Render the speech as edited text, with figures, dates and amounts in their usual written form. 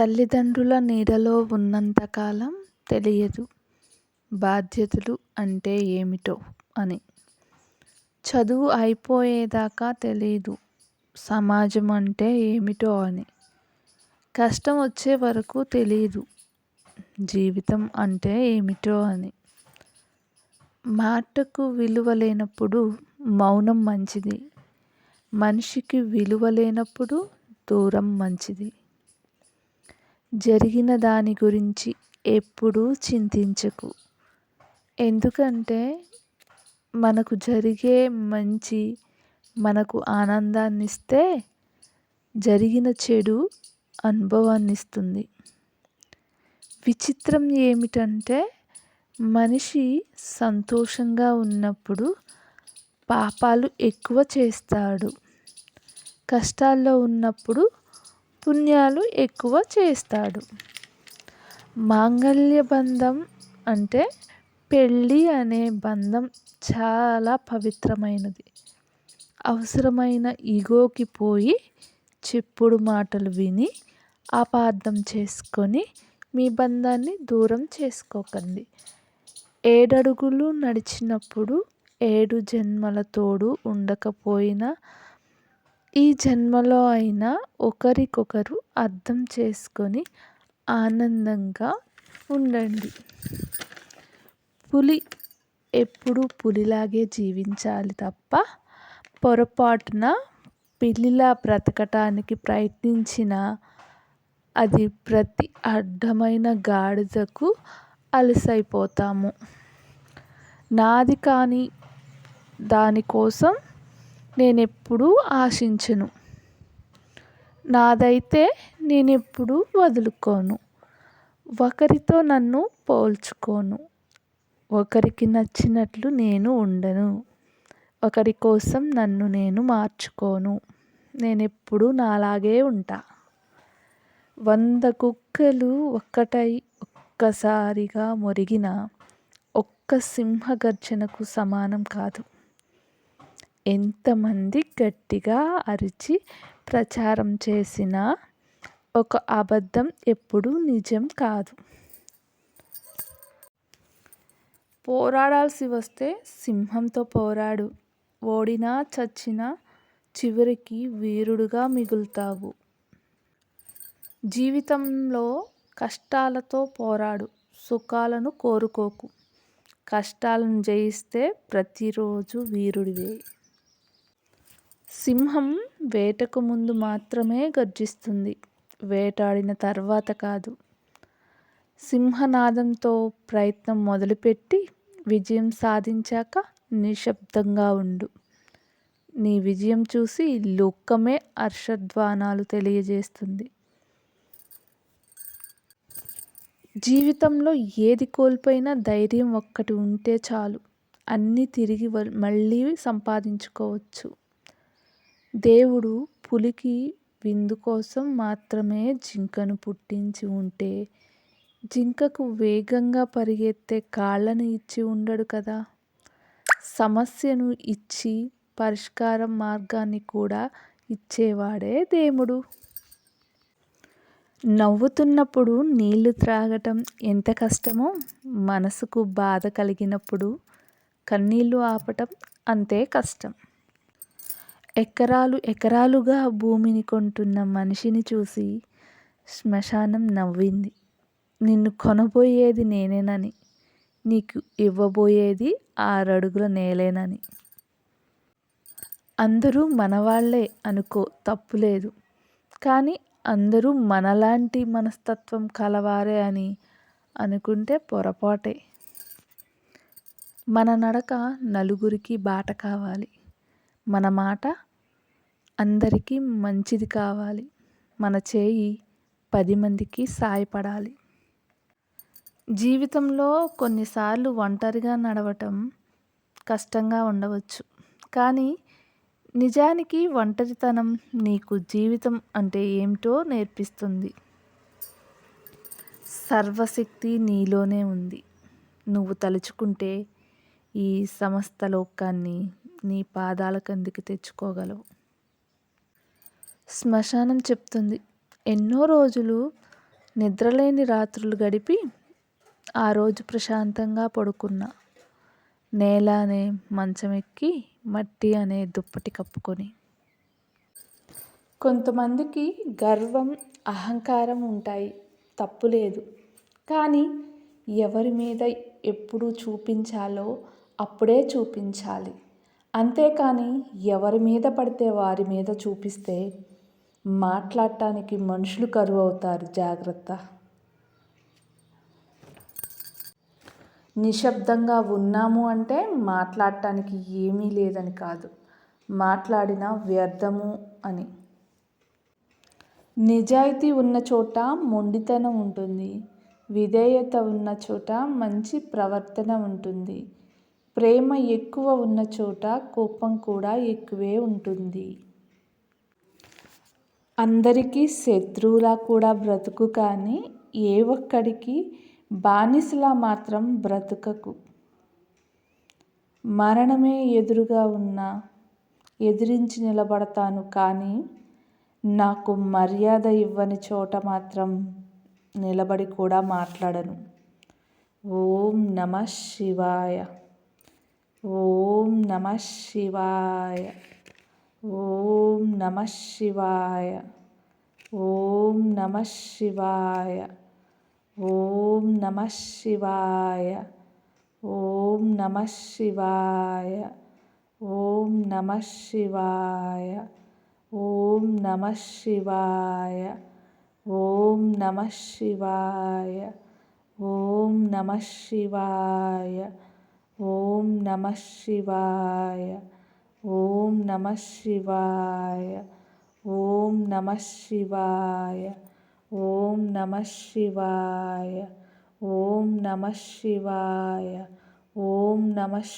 తల్లిదండ్రుల నీడలో ఉన్నంతకాలం తెలియదు బాధ్యతలు అంటే ఏమిటో అని. చదువు అయిపోయేదాకా తెలీదు సమాజం అంటే ఏమిటో అని. కష్టం వచ్చే వరకు తెలీదు జీవితం అంటే ఏమిటో అని. మాటకు విలువ లేనప్పుడు మౌనం మంచిది. మనిషికి విలువ లేనప్పుడు దూరం మంచిది. జరిగిన దాని గురించి ఎప్పుడూ చింతించకు. ఎందుకంటే మనకు జరిగే మంచి మనకు ఆనందాన్నిస్తే, జరిగిన చెడు అనుభవాన్నిస్తుంది. విచిత్రం ఏమిటంటే మనిషి సంతోషంగా ఉన్నప్పుడు పాపాలు ఎక్కువ చేస్తాడు. కష్టాల్లో ఉన్నప్పుడు పుణ్యాలు ఎక్కువ చేస్తాడు. మాంగళ్య బంధం అంటే పెళ్ళి అనే బంధం చాలా పవిత్రమైనది. అవసరమైన ఈగోకి పోయి చెప్పుడు మాటలు విని అపార్థం చేసుకొని మీ బంధాన్ని దూరం చేసుకోకండి. 7 అడుగులు నడిచినప్పుడు 7 జన్మల తోడు ఉండకపోయినా ఈ జన్మలో అయినా ఒకరికొకరు అర్థం చేసుకొని ఆనందంగా ఉండండి. పులి ఎప్పుడూ పులిలాగే జీవించాలి తప్ప పొరపాటున పిల్లిలా బ్రతకటానికి ప్రయత్నించినా అది ప్రతి అడ్డమైన గాడిదకు అలుసైపోతాము. నాది కాని దానికోసం నేనెప్పుడూ ఆశించను. నాదైతే నేనెప్పుడూ వదులుకోను. ఒకరితో నన్ను పోల్చుకోను. ఒకరికి నచ్చినట్లు నేను ఉండను. ఒకరి కోసం నన్ను నేను మార్చుకోను. నేనెప్పుడూ నాలాగే ఉంటా. 100 కుక్కలు ఒక్కటై ఒక్కసారిగా మొరిగినా ఒక్క సింహ గర్జనకు సమానం కాదు. ఎంతమంది గట్టిగా అరిచి ప్రచారం చేసినా ఒక అబద్ధం ఎప్పుడూ నిజం కాదు. పోరాడాల్సి వస్తే సింహంతో పోరాడు. ఓడినా చచ్చినా చివరికి వీరుడుగా మిగులుతావు. జీవితంలో కష్టాలతో పోరాడు. సుఖాలను కోరుకోకు. కష్టాలను జయిస్తే ప్రతిరోజు వీరుడివే. సింహం వేటకు ముందు మాత్రమే గర్జిస్తుంది. వేటాడిన తర్వాత కాదు. సింహనాదంతో ప్రయత్నం మొదలుపెట్టి విజయం సాధించాక నిశ్శబ్దంగా ఉండు. నీ విజయం చూసి లోకమే హర్షధ్వానాలు తెలియజేస్తుంది. జీవితంలో ఏది కోల్పోయినా ధైర్యం ఒక్కటి ఉంటే చాలు. అన్నీ తిరిగి మళ్ళీ సంపాదించుకోవచ్చు. దేవుడు పులికి విందు కోసం మాత్రమే జింకను పుట్టించి ఉంటే జింకకు వేగంగా పరిగెత్తే కాళ్ళను ఇచ్చి ఉండడు కదా. సమస్యను ఇచ్చి పరిష్కార మార్గాన్ని కూడా ఇచ్చేవాడే దేవుడు. నవ్వుతున్నప్పుడు నీళ్లు త్రాగటం ఎంత కష్టమో, మనసుకు బాధ కలిగినప్పుడు కన్నీళ్లు ఆపటం అంతే కష్టం. ఎకరాలు ఎకరాలుగా భూమిని కొంటున్న మనిషిని చూసి శ్మశానం నవ్వింది. నిన్ను కొనబోయేది నేనేనని, నీకు ఇవ్వబోయేది 6 అడుగుల నేలేనని. అందరూ మనవాళ్లే అనుకో, తప్పులేదు. కానీ అందరూ మనలాంటి మనస్తత్వం కలవారే అని అనుకుంటే పొరపాటే. మన నడక నలుగురికి బాట కావాలి. మన మాట అందరికీ మంచిది కావాలి. మన చేయి 10 మందికి సాయపడాలి. జీవితంలో కొన్నిసార్లు ఒంటరిగా నడవటం కష్టంగా ఉండవచ్చు. కానీ నిజానికి ఒంటరితనం నీకు జీవితం అంటే ఏమిటో నేర్పిస్తుంది. సర్వశక్తి నీలోనే ఉంది. నువ్వు తలుచుకుంటే ఈ సమస్త లోకాన్ని నీ పాదాల కిందికి తెచ్చుకోగలవు. శ్మశానం చెప్తుంది, ఎన్నో రోజులు నిద్రలేని రాత్రులు గడిపి ఆ రోజు ప్రశాంతంగా పడుకున్నా. నేల అనే మంచం ఎక్కి మట్టి అనే దుప్పటి కప్పుకొని. కొంతమందికి గర్వం, అహంకారం ఉంటాయి, తప్పులేదు. కానీ ఎవరి మీద ఎప్పుడు చూపించాలో అప్పుడే చూపించాలి. అంతేకాని ఎవరి మీద పడితే వారి మీద చూపిస్తే మాట్లాడటానికి మనుషులు కరువవుతారు. జాగ్రత్త. నిశ్శబ్దంగా ఉన్నాము అంటే మాట్లాడటానికి ఏమీ లేదని కాదు, మాట్లాడినా వ్యర్థము అని. నిజాయితీ ఉన్న చోట మొండితనం ఉంటుంది. విధేయత ఉన్న చోట మంచి ప్రవర్తన ఉంటుంది. ప్రేమ ఎక్కువ ఉన్న చోట కోపం కూడా ఎక్కువే ఉంటుంది. అందరికీ శత్రువులా కూడా బ్రతుకు, కానీ ఏ ఒక్కడికి బానిసలా మాత్రం బ్రతుకకు. మరణమే ఎదురుగా ఉన్నా ఎదిరించి నిలబడతాను, కానీ నాకు మర్యాద ఇవ్వని చోట మాత్రం నిలబడి కూడా మాట్లాడను. ఓం నమః శివాయ. ఓం నమః శివాయ. ఓం నమః శివాయ. ఓం నమః శివాయ. ఓం నమః శివాయ. ఓం నమః శివాయ. ఓం నమః శివాయ. ఓం నమః శివాయ. ఓం నమః శివాయ. ఓం నమః శివాయ. ఓం నమః శివాయ. ఓం నమః శివాయ. ఓం నమః శివాయ. ఓం నమః శివాయ. ఓం నమః శివాయ. ఓం నమః